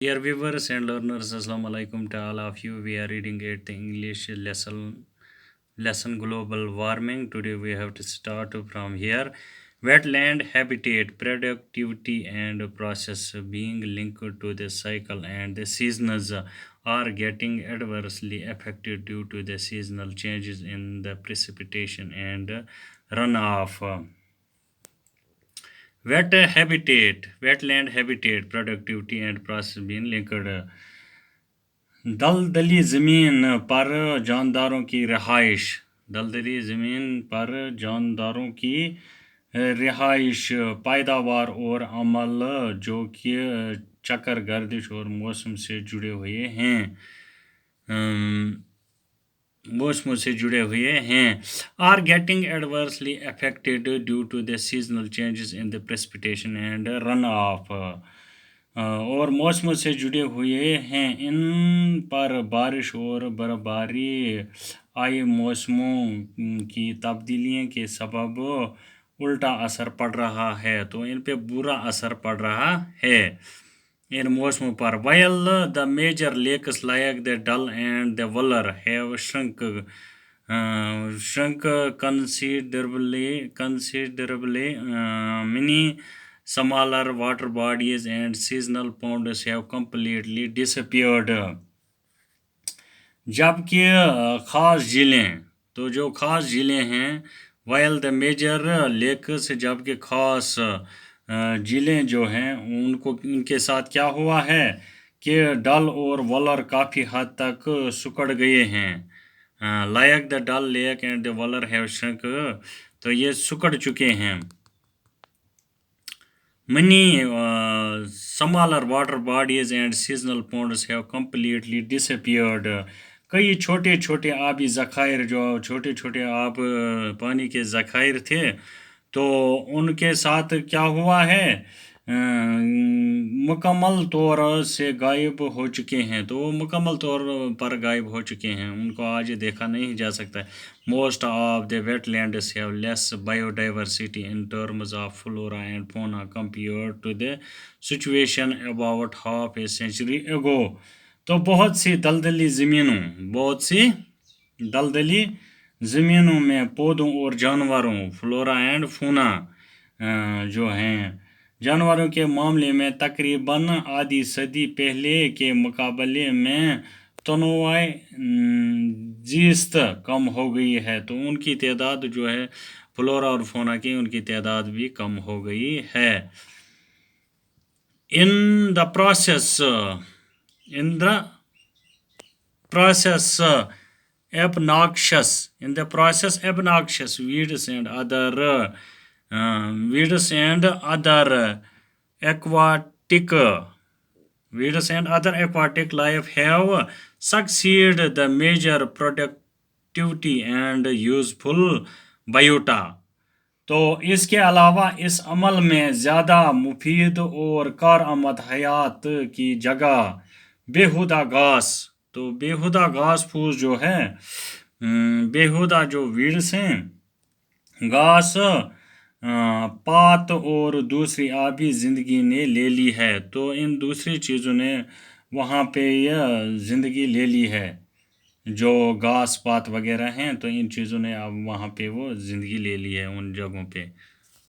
Dear viewers and learners, Assalamu alaikum to all of you. We are reading at the English lesson global warming. Today we have to start from here. Wetland habitat, productivity and process being linked to the cycle and the seasons are getting adversely affected due to the seasonal changes in the precipitation and runoff. Wetland habitat, productivity and process being linked. دلدلی زمین پر جانداروں کی رہائش دلدلی زمین پر جانداروں کی رہائش پیداوار اور عمل جو کہ چکر گردش اور موسم سے جڑے ہوئے ہیں are getting adversely affected due to the seasonal changes in the precipitation and runoff اور موسموں سے جڑے ہوئے ہیں ان پر بارش اور برفباری آئی موسموں کی تبدیلیوں کے سبب الٹا اثر پڑ رہا ہے تو ان پہ برا اثر پڑ رہا ہے ان موسموں پر while the major lakes like the Dull and the Wuller have shrunk considerably, many smaller water bodies and seasonal ponds have completely disappeared. جبکہ خاص جھیلیں تو جو خاص جھیلیں ہیں while the major lakes جبکہ خاص جھیلیں جو ہیں ان کے ساتھ کیا ہوا ہے کہ ڈل اور ولر کافی حد تک سکڑ گئے ہیں like the Dal lake and the Wular have shrunk تو یہ سکڑ چکے ہیں منی smaller water bodies and seasonal ponds have completely disappeared. کئی چھوٹے چھوٹے آبی ذخائر جو چھوٹے چھوٹے پانی کے ذخائر تھے تو ان کے ساتھ کیا ہوا ہے مکمل طور سے غائب ہو چکے ہیں تو وہ مکمل طور پر غائب ہو چکے ہیں ان کو آج دیکھا نہیں جا سکتا most of the wetlands have less biodiversity in terms of flora and fauna compare to the situation about half a century ago تو بہت سی دلدلی زمینوں میں پودوں اور جانوروں فلورا اینڈ فونا جو ہیں جانوروں کے معاملے میں تقریباً آدھی صدی پہلے کے مقابلے میں تنوع زیست کم ہو گئی ہے تو ان کی تعداد جو ہے فلورا اور فونا کی ان کی تعداد بھی کم ہو گئی ہے In the process, obnoxious weeds and other aquatic life have succeeded the major productivity and useful biota. تو اس کے علاوہ اس عمل میں زیادہ مفید اور کارآمد حیات کی جگہ بیہودہ گھاس پھوس جو ہے بیہودہ جو ویڈس ہیں گھاس پات اور دوسری آبی زندگی نے لے لی ہے تو ان دوسری چیزوں نے وہاں پہ یہ زندگی لے لی ہے جو گھاس پات وغیرہ ہیں تو ان چیزوں نے اب وہاں پہ وہ زندگی لے لی ہے ان جگہوں پہ